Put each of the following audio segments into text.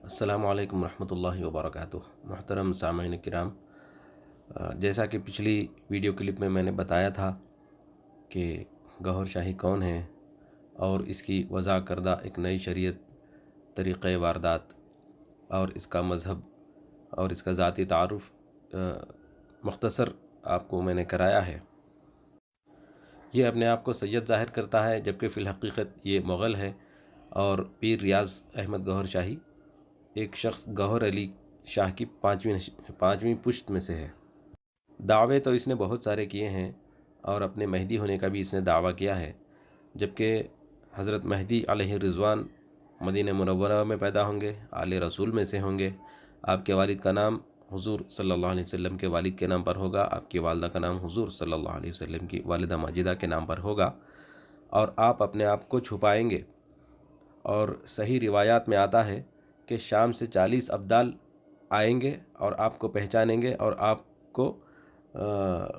السلام علیکم ورحمۃ اللہ وبرکاتہ۔ محترم سامعین کرام، جیسا کہ پچھلی ویڈیو کلپ میں نے بتایا تھا کہ گوہر شاہی کون ہے اور اس کی وضع کردہ ایک نئی شریعت، طریقۂ واردات اور اس کا مذہب اور اس کا ذاتی تعارف مختصر آپ کو میں نے کرایا ہے۔ یہ اپنے آپ کو سید ظاہر کرتا ہے، جبکہ فی الحقیقت یہ مغل ہے اور پیر ریاض احمد گوہر شاہی ایک شخص گوہر علی شاہ کی پانچویں پشت میں سے ہے۔ دعوے تو اس نے بہت سارے کیے ہیں اور اپنے مہدی ہونے کا بھی اس نے دعویٰ کیا ہے، جبکہ حضرت مہدی علیہ رضوان مدینہ منورہ میں پیدا ہوں گے، آل رسول میں سے ہوں گے۔ آپ کے والد کا نام حضور صلی اللہ علیہ وسلم کے والد کے نام پر ہوگا، آپ کی والدہ کا نام حضور صلی اللہ علیہ وسلم کی والدہ ماجدہ کے نام پر ہوگا، اور آپ اپنے آپ کو چھپائیں گے۔ اور صحیح روایات میں آتا ہے کہ شام سے 40 ابدال آئیں گے اور آپ کو پہچانیں گے اور آپ کو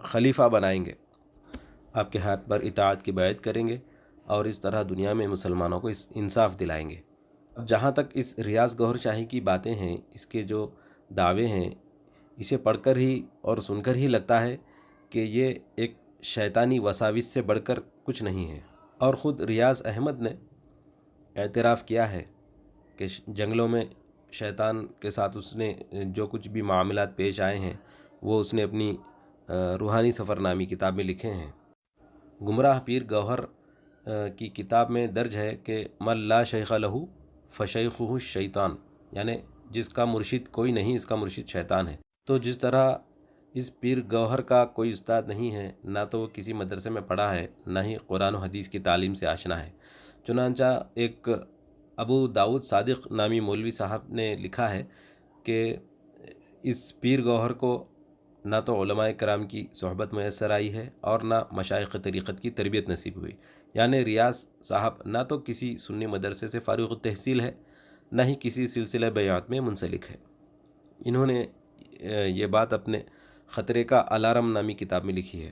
خلیفہ بنائیں گے، آپ کے ہاتھ پر اطاعت کی بیعت کریں گے اور اس طرح دنیا میں مسلمانوں کو انصاف دلائیں گے۔ اب جہاں تک اس ریاض گوہر شاہی کی باتیں ہیں، اس کے جو دعوے ہیں، اسے پڑھ کر ہی اور سن کر ہی لگتا ہے کہ یہ ایک شیطانی وساوس سے بڑھ کر کچھ نہیں ہے۔ اور خود ریاض احمد نے اعتراف کیا ہے کہ جنگلوں میں شیطان کے ساتھ اس نے جو کچھ بھی معاملات پیش آئے ہیں وہ اس نے اپنی روحانی سفر نامی کتاب میں لکھے ہیں۔ گمراہ پیر گوہر کی کتاب میں درج ہے کہ من لا شیخ لہو فشیخہ الشیطان، یعنی جس کا مرشد کوئی نہیں، اس کا مرشد شیطان ہے۔ تو جس طرح اس پیر گوہر کا کوئی استاد نہیں ہے، نہ تو وہ کسی مدرسے میں پڑھا ہے، نہ ہی قرآن و حدیث کی تعلیم سے آشنا ہے، چنانچہ ایک ابو داؤد صادق نامی مولوی صاحب نے لکھا ہے کہ اس پیر گوہر کو نہ تو علماء کرام کی صحبت میسر آئی ہے اور نہ مشائخ طریقت کی تربیت نصیب ہوئی، یعنی ریاض صاحب نہ تو کسی سنی مدرسے سے فارغ التحصیل ہے، نہ ہی کسی سلسلہ بیعت میں منسلک ہے۔ انہوں نے یہ بات اپنے خطرے کا الارم نامی کتاب میں لکھی ہے۔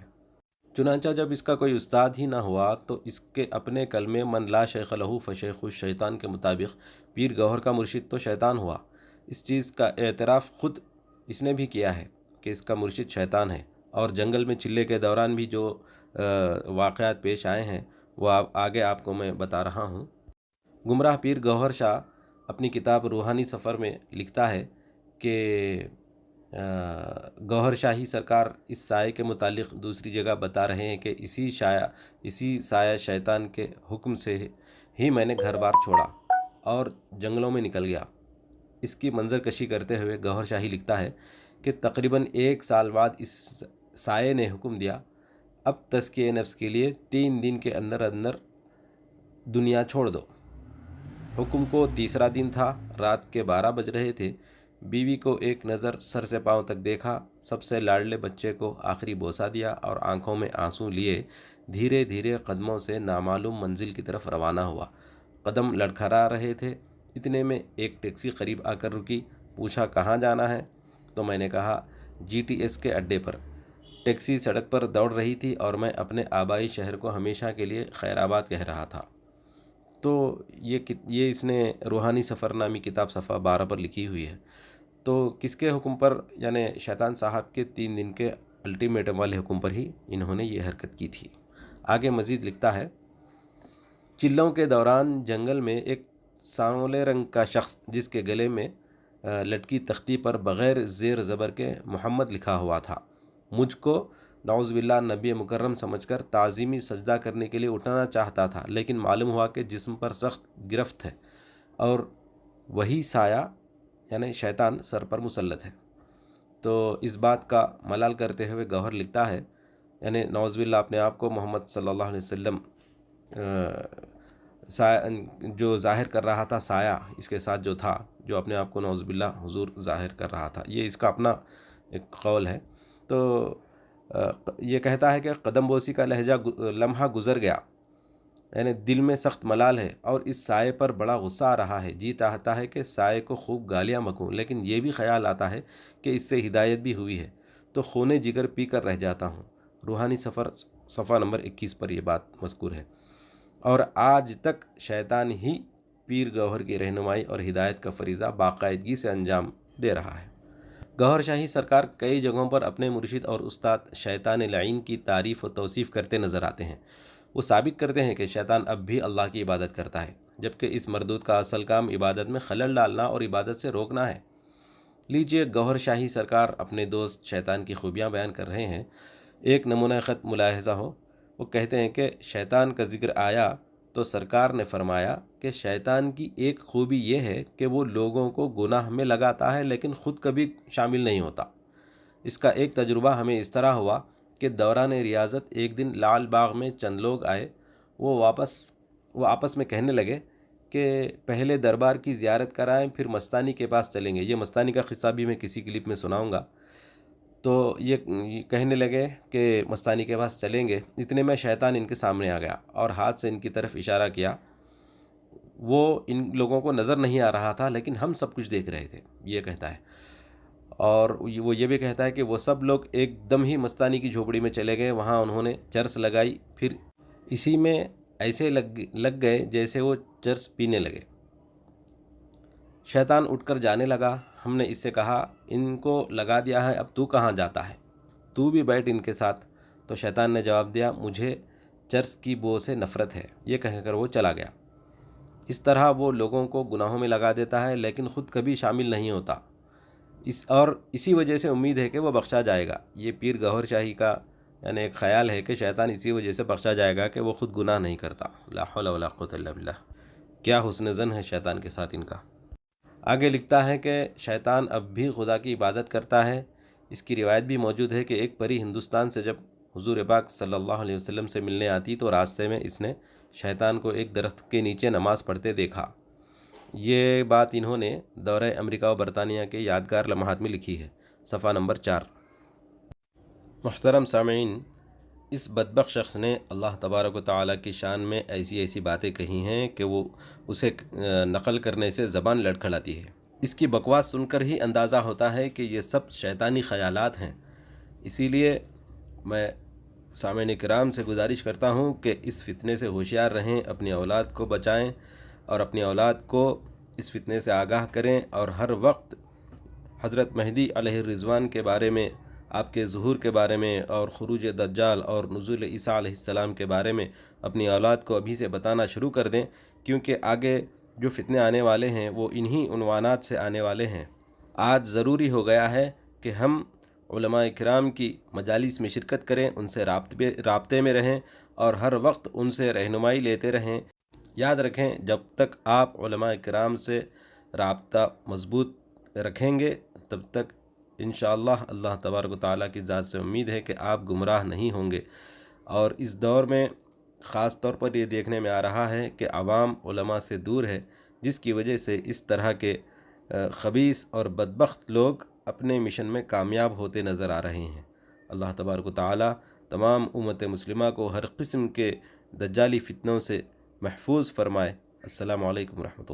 چنانچہ جب اس کا کوئی استاد ہی نہ ہوا تو اس کے اپنے کلمے من لا شیخ لہو فشیخ الشیطان کے مطابق پیر گوہر کا مرشد تو شیطان ہوا۔ اس چیز کا اعتراف خود اس نے بھی کیا ہے کہ اس کا مرشد شیطان ہے، اور جنگل میں چلے کے دوران بھی جو واقعات پیش آئے ہیں وہ آگے آپ کو میں بتا رہا ہوں۔ گمراہ پیر گوہر شاہ اپنی کتاب روحانی سفر میں لکھتا ہے کہ گوہر شاہی سرکار اس سائے کے متعلق دوسری جگہ بتا رہے ہیں کہ اسی سایہ شیطان کے حکم سے ہی میں نے گھر بار چھوڑا اور جنگلوں میں نکل گیا۔ اس کی منظر کشی کرتے ہوئے گوہر شاہی لکھتا ہے کہ تقریباً 1 سال بعد اس سائے نے حکم دیا، اب تزکیہ نفس کے لیے 3 دن کے اندر اندر دنیا چھوڑ دو۔ حکم کو تیسرا دن تھا، رات کے 12 بج رہے تھے۔ بیوی کو ایک نظر سر سے پاؤں تک دیکھا، سب سے لاڈلے بچے کو آخری بوسہ دیا اور آنکھوں میں آنسو لیے دھیرے دھیرے قدموں سے نامعلوم منزل کی طرف روانہ ہوا۔ قدم لڑکھڑا رہے تھے، اتنے میں ایک ٹیکسی قریب آ کر رکی۔ پوچھا کہاں جانا ہے؟ تو میں نے کہا GTS کے اڈے پر۔ ٹیکسی سڑک پر دوڑ رہی تھی اور میں اپنے آبائی شہر کو ہمیشہ کے لیے خیر آباد کہہ رہا تھا۔ تو یہ اس نے روحانی سفر نامی کتاب صفحہ 12 پر لکھی ہوئی ہے۔ تو کس کے حکم پر؟ یعنی شیطان صاحب کے 3 دن کے الٹیمیٹم والے حکم پر ہی انہوں نے یہ حرکت کی تھی۔ آگے مزید لکھتا ہے، چلوں کے دوران جنگل میں ایک سانولے رنگ کا شخص جس کے گلے میں لٹکی تختی پر بغیر زیر زبر کے محمد لکھا ہوا تھا، مجھ کو نعوذ باللہ نبی مکرم سمجھ کر تعظیمی سجدہ کرنے کے لیے اٹھانا چاہتا تھا، لیکن معلوم ہوا کہ جسم پر سخت گرفت ہے اور وہی سایہ یعنی شیطان سر پر مسلط ہے۔ تو اس بات کا ملال کرتے ہوئے گوہر لکھتا ہے، یعنی نعوذ باللہ اپنے آپ کو محمد صلی اللہ علیہ وسلم جو ظاہر کر رہا تھا، سایہ اس کے ساتھ جو تھا، جو اپنے آپ کو نعوذ باللہ حضور ظاہر کر رہا تھا، یہ اس کا اپنا ایک قول ہے۔ تو یہ کہتا ہے کہ قدم بوسی کا لمحہ گزر گیا، یعنی دل میں سخت ملال ہے اور اس سائے پر بڑا غصہ آ رہا ہے۔ جی چاہتا ہے کہ سائے کو خوب گالیاں بکوں، لیکن یہ بھی خیال آتا ہے کہ اس سے ہدایت بھی ہوئی ہے تو خون جگر پی کر رہ جاتا ہوں۔ روحانی سفر صفحہ نمبر 21 پر یہ بات مذکور ہے۔ اور آج تک شیطان ہی پیر گوہر کی رہنمائی اور ہدایت کا فریضہ باقاعدگی سے انجام دے رہا ہے۔ گوہر شاہی سرکار کئی جگہوں پر اپنے مرشد اور استاد شیطان لعین کی تعریف و توصیف کرتے نظر آتے ہیں۔ وہ ثابت کرتے ہیں کہ شیطان اب بھی اللہ کی عبادت کرتا ہے، جبکہ اس مردود کا اصل کام عبادت میں خلل ڈالنا اور عبادت سے روکنا ہے۔ لیجئے گوہر شاہی سرکار اپنے دوست شیطان کی خوبیاں بیان کر رہے ہیں۔ ایک نمونہ خط ملاحظہ ہو، وہ کہتے ہیں کہ شیطان کا ذکر آیا تو سرکار نے فرمایا کہ شیطان کی ایک خوبی یہ ہے کہ وہ لوگوں کو گناہ میں لگاتا ہے لیکن خود کبھی شامل نہیں ہوتا۔ اس کا ایک تجربہ ہمیں اس طرح ہوا کہ دوران ریاضت ایک دن لال باغ میں چند لوگ آئے۔ وہ آپس میں کہنے لگے کہ پہلے دربار کی زیارت کرائیں پھر مستانی کے پاس چلیں گے۔ یہ مستانی کا قصہ بھی میں کسی کلپ میں سناؤں گا۔ تو یہ کہنے لگے کہ مستانی کے پاس چلیں گے، اتنے میں شیطان ان کے سامنے آ گیا اور ہاتھ سے ان کی طرف اشارہ کیا۔ وہ ان لوگوں کو نظر نہیں آ رہا تھا لیکن ہم سب کچھ دیکھ رہے تھے، یہ کہتا ہے۔ اور وہ یہ بھی کہتا ہے کہ وہ سب لوگ ایک دم ہی مستانی کی جھوپڑی میں چلے گئے، وہاں انہوں نے چرس لگائی، پھر اسی میں ایسے لگ گئے جیسے وہ چرس پینے لگے۔ شیطان اٹھ کر جانے لگا۔ ہم نے اس سے کہا ان کو لگا دیا ہے، اب تو کہاں جاتا ہے؟ تو بھی بیٹھ ان کے ساتھ۔ تو شیطان نے جواب دیا مجھے چرس کی بو سے نفرت ہے، یہ کہہ کر وہ چلا گیا۔ اس طرح وہ لوگوں کو گناہوں میں لگا دیتا ہے لیکن خود کبھی شامل نہیں ہوتا، اور اسی وجہ سے امید ہے کہ وہ بخشا جائے گا۔ یہ پیر گوہر شاہی کا یعنی ایک خیال ہے کہ شیطان اسی وجہ سے بخشا جائے گا کہ وہ خود گناہ نہیں کرتا۔ لا حول ولا قوت الا باللہ۔ کیا حسن ظن ہے شیطان کے ساتھ ان کا۔ آگے لکھتا ہے کہ شیطان اب بھی خدا کی عبادت کرتا ہے۔ اس کی روایت بھی موجود ہے کہ ایک پری ہندوستان سے جب حضور پاک صلی اللہ علیہ وسلم سے ملنے آتی تو راستے میں اس نے شیطان کو ایک درخت کے نیچے نماز پڑھتے دیکھا۔ یہ بات انہوں نے دورہ امریکہ و برطانیہ کے یادگار لمحات میں لکھی ہے، صفحہ نمبر 4۔ محترم سامعین، اس بدبخت شخص نے اللہ تبارک و تعالیٰ کی شان میں ایسی باتیں کہی ہیں کہ وہ اسے نقل کرنے سے زبان لڑکھڑاتی ہے۔ اس کی بکواس سن کر ہی اندازہ ہوتا ہے کہ یہ سب شیطانی خیالات ہیں۔ اسی لیے میں سامعین کرام سے گزارش کرتا ہوں کہ اس فتنے سے ہوشیار رہیں، اپنی اولاد کو بچائیں اور اپنی اولاد کو اس فتنے سے آگاہ کریں، اور ہر وقت حضرت مہدی علیہ الرضوان کے بارے میں، آپ کے ظہور کے بارے میں، اور خروج دجال اور نزول عیسیٰ علیہ السلام کے بارے میں اپنی اولاد کو ابھی سے بتانا شروع کر دیں، کیونکہ آگے جو فتنے آنے والے ہیں وہ انہی عنوانات سے آنے والے ہیں۔ آج ضروری ہو گیا ہے کہ ہم علماء کرام کی مجالس میں شرکت کریں، ان سے رابطے میں رہیں اور ہر وقت ان سے رہنمائی لیتے رہیں۔ یاد رکھیں، جب تک آپ علماء کرام سے رابطہ مضبوط رکھیں گے تب تک انشاءاللہ اللہ تبارک و تعالیٰ کی ذات سے امید ہے کہ آپ گمراہ نہیں ہوں گے۔ اور اس دور میں خاص طور پر یہ دیکھنے میں آ رہا ہے کہ عوام علماء سے دور ہے، جس کی وجہ سے اس طرح کے خبیث اور بدبخت لوگ اپنے مشن میں کامیاب ہوتے نظر آ رہے ہیں۔ اللہ تبارک و تعالیٰ تمام امت مسلمہ کو ہر قسم کے دجالی فتنوں سے محفوظ فرمائے۔ السلام علیکم ورحمۃ اللہ۔